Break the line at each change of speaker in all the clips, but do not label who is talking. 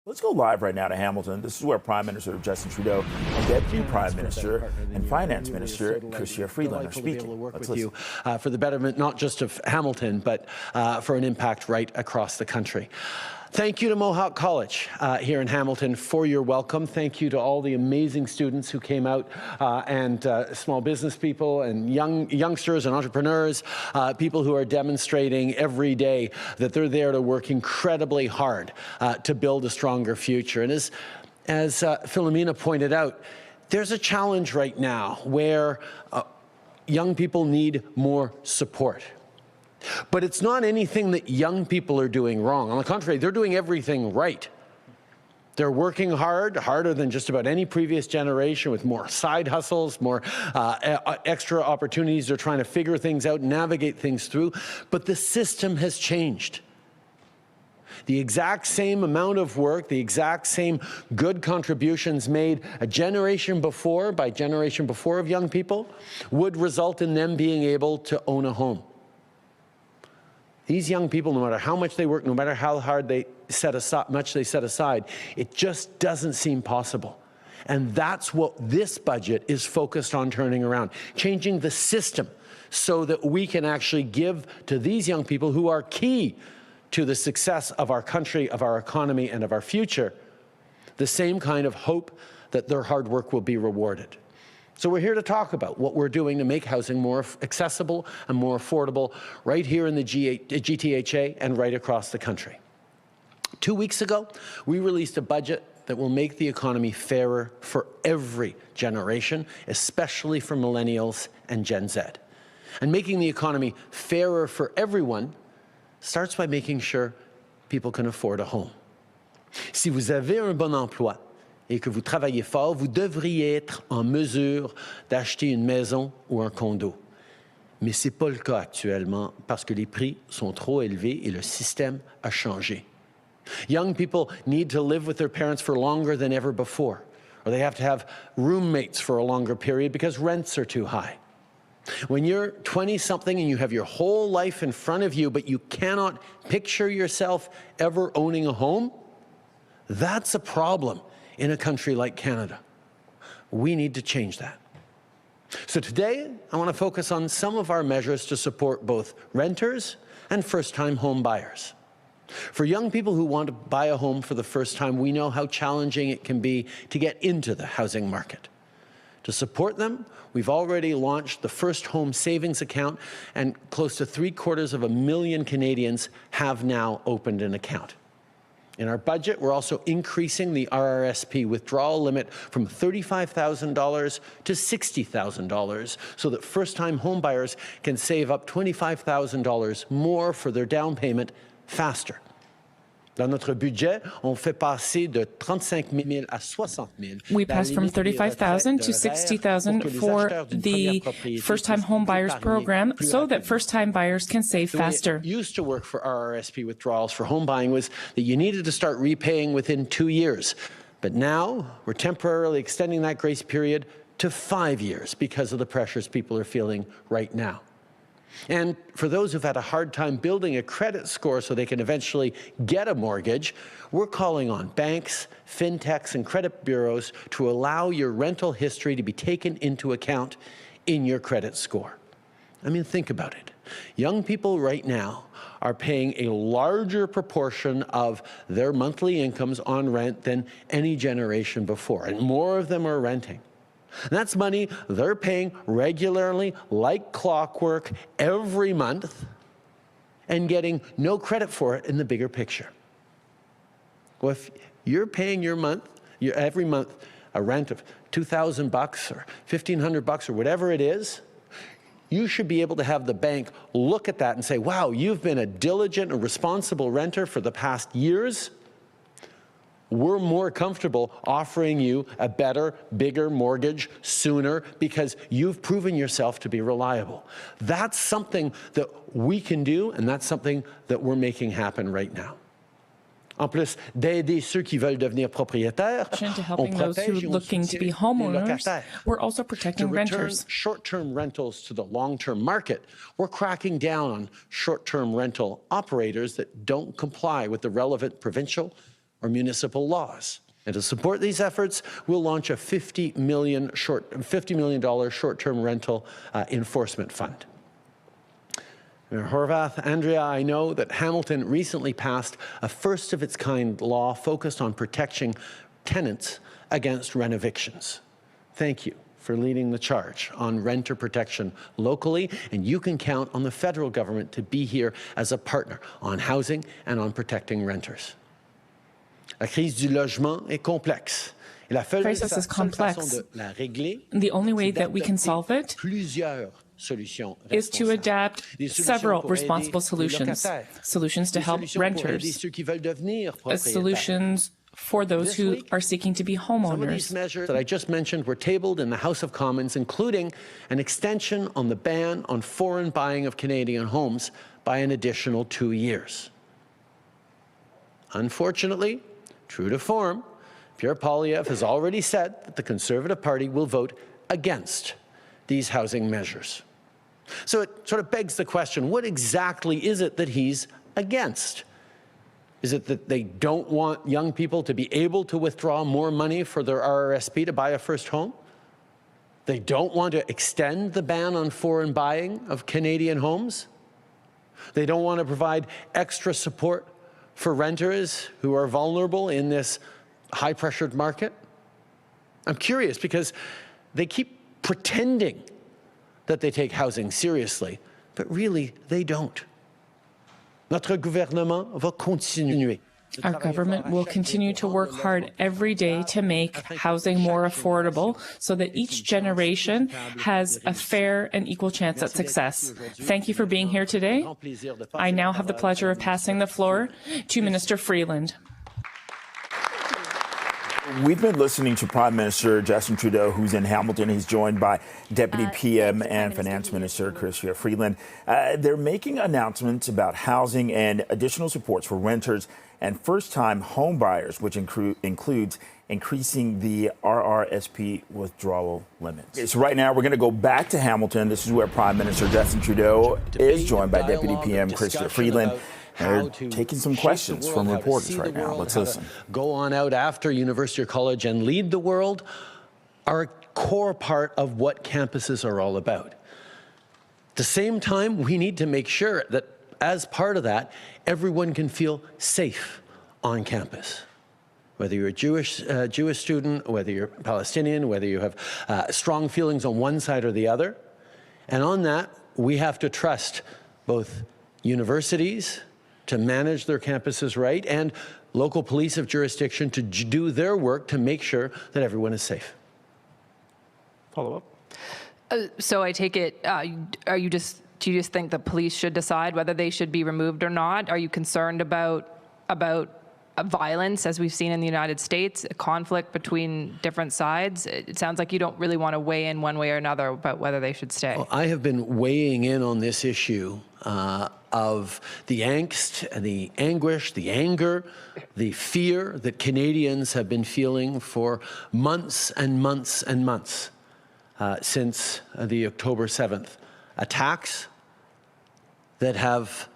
Let's go live right now to Hamilton. This is where Prime Minister Justin Trudeau and Deputy Prime Minister and Finance Minister Chrystia Freeland are speaking.
Let's listen. For the betterment not just of Hamilton, but for an impact right across the country. Thank you to Mohawk College here in Hamilton for your welcome. Thank you to all the amazing students who came out and small business people and youngsters and entrepreneurs, people who are demonstrating every day that they're there to work incredibly hard to build a stronger future. And as Philomena pointed out, there's a challenge right now where young people need more support. But it's not anything that young people are doing wrong. On the contrary, they're doing everything right. They're working hard, harder than just about any previous generation, with more side hustles, more extra opportunities. They're trying to figure things out, navigate things through. But the system has changed. The exact same amount of work, the exact same good contributions made a generation before, by generation before of young people, would result in them being able to own a home. These young people, no matter how much they work, no matter how hard they set aside, it just doesn't seem possible. And that's what this budget is focused on turning around, changing the system so that we can actually give to these young people who are key to the success of our country, of our economy, and of our future, the same kind of hope that their hard work will be rewarded. So we're here to talk about what we're doing to make housing more accessible and more affordable right here in the GTHA and right across the country. 2 weeks ago, we released a budget that will make the economy fairer for every generation, especially for millennials and Gen Z. And making the economy fairer for everyone starts by making sure people can afford a home. Si vous avez un bon emploi, et que vous travaillez fort, vous devriez être en mesure d'acheter une maison ou un condo. Mais ce n'est pas le cas actuellement parce que les prix sont trop élevés et le système a changé. Young people need to live with their parents for longer than ever before, or they have to have roommates for a longer period because rents are too high. When you're 20-something and you have your whole life in front of you, but you cannot picture yourself ever owning a home, that's a problem in a country like Canada. We need to change that. So today, I want to focus on some of our measures to support both renters and first-time home buyers. For young people who want to buy a home for the first time, we know how challenging it can be to get into the housing market. To support them, we've already launched the First Home Savings Account, and close to 750,000 Canadians have now opened an account. In our budget, we're also increasing the RRSP withdrawal limit from $35,000 to $60,000 so that first-time homebuyers can save up $25,000 more for their down payment faster. Dans notre budget, on fait passer de 35 000 à 60 000.
We passed from 35,000 to 60,000 for the first-time home buyers program so that first-time buyers can save faster.
What used to work for RRSP withdrawals for home buying was that you needed to start repaying within 2 years. But now we're temporarily extending that grace period to 5 years because of the pressures people are feeling right now. And for those who've had a hard time building a credit score so they can eventually get a mortgage, we're calling on banks, fintechs, and credit bureaus to allow your rental history to be taken into account in your credit score. I mean, think about it. Young people right now are paying a larger proportion of their monthly incomes on rent than any generation before, and more of them are renting. And that's money they're paying regularly, like clockwork, every month, and getting no credit for it in the bigger picture. Well, if you're paying every month a rent of $2,000 or $1,500 or whatever it is, you should be able to have the bank look at that and say, wow, you've been a diligent and responsible renter for the past years. We're more comfortable offering you a better, bigger mortgage sooner because you've proven yourself to be reliable. That's something that we can do, and that's something that we're making happen right now. En plus d'aider ceux qui veulent devenir propriétaires,
to helping those who are looking to be homeowners, we're also protecting renters.
Short-term rentals to the long-term market. We're cracking down on short-term rental operators that don't comply with the relevant provincial, or municipal laws. And to support these efforts, we'll launch a $50 million short-term rental enforcement fund. Mayor Horwath, Andrea, I know that Hamilton recently passed a first-of-its-kind law focused on protecting tenants against rent evictions. Thank you for leading the charge on renter protection locally, and you can count on the federal government to be here as a partner on housing and on protecting renters. La crise du logement est complexe.
Crisis is complex. The only way that we can solve it is to adapt several responsible solutions. Solutions to help renters, solutions for those who are seeking to be homeowners.
Some of these measures that I just mentioned were tabled in the House of Commons, including an extension on the ban on foreign buying of Canadian homes by an additional 2 years. Unfortunately, true to form, Pierre Poilievre has already said that the Conservative Party will vote against these housing measures. So it sort of begs the question, what exactly is it that he's against? Is it that they don't want young people to be able to withdraw more money for their RRSP to buy a first home? They don't want to extend the ban on foreign buying of Canadian homes? They don't want to provide extra support for renters who are vulnerable in this high-pressured market? I'm curious because they keep pretending that they take housing seriously, but really they don't. Notre gouvernement va continuer.
Our government will continue to work hard every day to make housing more affordable so that each generation has a fair and equal chance at success. Thank you for being here today. I now have the pleasure of passing the floor to Minister Freeland.
We've been listening to Prime Minister Justin Trudeau, who's in Hamilton. He's joined by Deputy PM and Finance Minister Chrystia Freeland. They're making announcements about housing and additional supports for renters and first-time home buyers, which includes increasing the RRSP withdrawal limits. So right now, we're going to go back to Hamilton. This is where Prime Minister Justin Trudeau is joined by Deputy PM Chrystia Freeland. They're taking some questions from reporters right now. Let's listen.
Go on out after university or college and lead the world are a core part of what campuses are all about. At the same time, we need to make sure that as part of that, everyone can feel safe on campus. Whether you're a Jewish student, whether you're Palestinian, whether you have strong feelings on one side or the other. And on that, we have to trust both universities to manage their campuses right and local police of jurisdiction to do their work to make sure that everyone is safe.
Follow up. So I take it, do you just think the police should decide whether they should be removed or not? Are you concerned about violence, as we've seen in the United States, a conflict between different sides? It sounds like you don't really want to weigh in one way or another about whether they should stay.
Well, I have been weighing in on this issue of the angst and the anguish, the anger, the fear that Canadians have been feeling for months and months and months since the October 7th attacks that have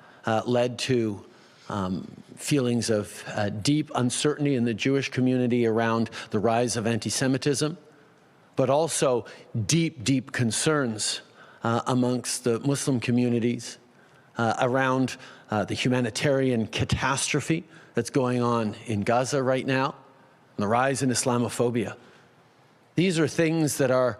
led to feelings of deep uncertainty in the Jewish community around the rise of anti-Semitism, but also deep, deep concerns amongst the Muslim communities around the humanitarian catastrophe that's going on in Gaza right now, and the rise in Islamophobia. These are things that are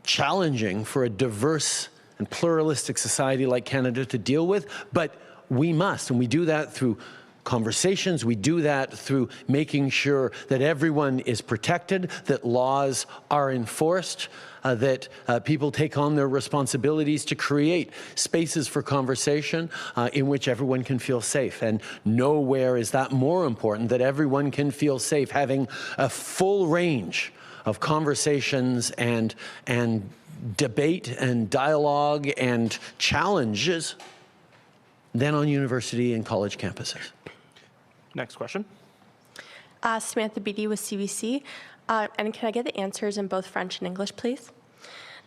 challenging for a diverse and pluralistic society like Canada to deal with, but we must, and we do that through conversations, we do that through making sure that everyone is protected, that laws are enforced, that people take on their responsibilities to create spaces for conversation in which everyone can feel safe. And nowhere is that more important, that everyone can feel safe, having a full range of conversations and debate and dialogue and challenges than on university and college campuses.
Next question.
Samantha Beatty with CBC. And can I get the answers in both French and English, please?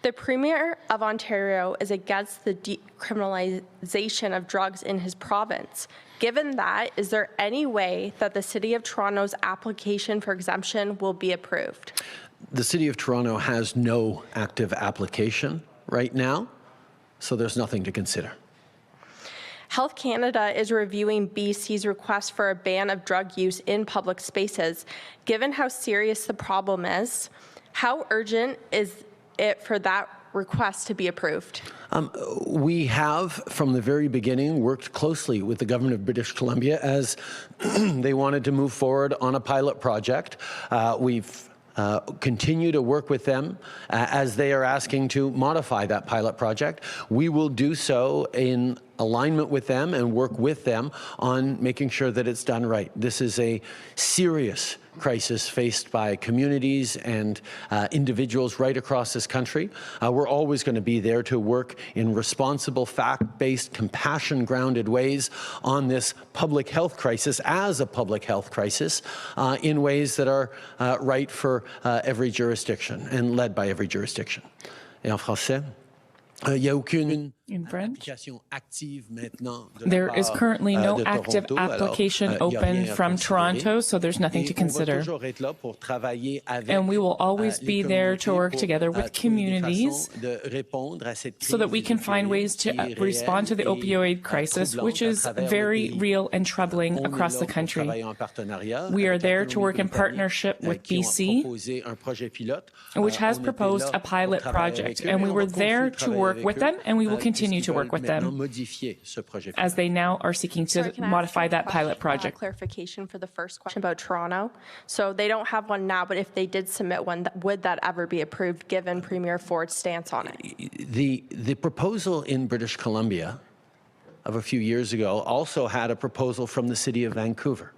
The Premier of Ontario is against the decriminalization of drugs in his province. Given that, is there any way that the City of Toronto's application for exemption will be approved?
The City of Toronto has no active application right now, so there's nothing to consider.
Health Canada is reviewing BC's request for a ban of drug use in public spaces. Given how serious the problem is, how urgent is it for that request to be approved?
We have, from the very beginning, worked closely with the government of British Columbia as they wanted to move forward on a pilot project. We've continue to work with them as they are asking to modify that pilot project. We will do so in alignment with them and work with them on making sure that it's done right. This is a serious crisis faced by communities and individuals right across this country. We're always going to be there to work in responsible, fact-based, compassion-grounded ways on this public health crisis as a public health crisis in ways that are right for every jurisdiction and led by every jurisdiction. Et en français, il n'y a aucune
In French,
application active maintenant.
there is currently no active application open from Toronto, so there's nothing to consider. And we will always be there to work together with communities so that we can find ways to respond to the opioid crisis, which is very real and troubling across the country. We are there to work in partnership with BC, which has proposed a pilot project, and we were there to work with them, and we will continue to work with them as they now are seeking to modify that pilot project.
Clarification for the first question about Toronto. So they don't have one now, but if they did submit one, would that ever be approved given Premier Ford's stance on it?
The proposal in British Columbia of a few years ago also had a proposal from the City of Vancouver.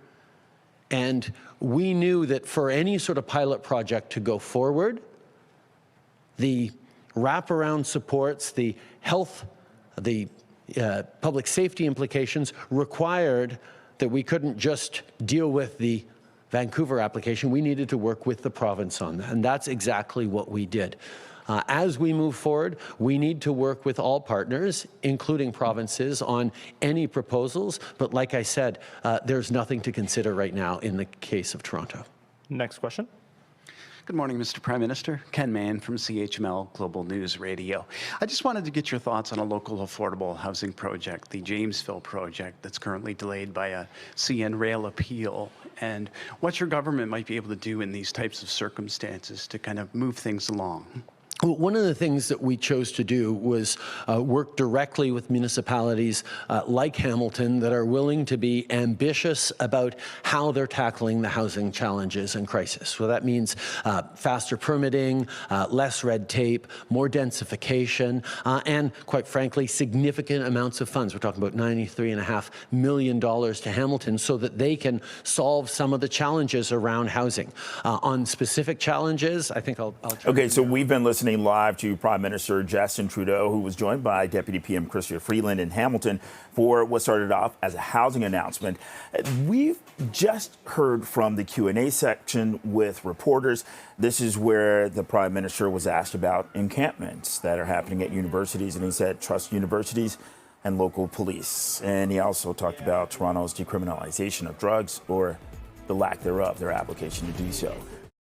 And we knew that for any sort of pilot project to go forward, the wraparound supports, the health, the public safety implications required that we couldn't just deal with the Vancouver application. We needed to work with the province on that, and that's exactly what we did. As we move forward, we need to work with all partners, including provinces, on any proposals. But like I said, there's nothing to consider right now in the case of Toronto.
Next question.
Good morning, Mr. Prime Minister. Ken Mann from CHML Global News Radio. I just wanted to get your thoughts on a local affordable housing project, the Jamesville project that's currently delayed by a CN Rail appeal, and what your government might be able to do in these types of circumstances to kind of move things along.
Well, one of the things that we chose to do was work directly with municipalities like Hamilton that are willing to be ambitious about how they're tackling the housing challenges and crisis. So that means faster permitting, less red tape, more densification, and quite frankly, significant amounts of funds. We're talking about $93.5 million to Hamilton so that they can solve some of the challenges around housing. On specific challenges, I think I'll
Okay, so we've been listening live to Prime Minister Justin Trudeau, who was joined by Deputy PM Chrystia Freeland in Hamilton for what started off as a housing announcement. We've just heard from the Q&A section with reporters. This is where the Prime Minister was asked about encampments that are happening at universities, and he said, trust universities and local police. And he also talked about Toronto's decriminalization of drugs, or the lack thereof, their application to do so.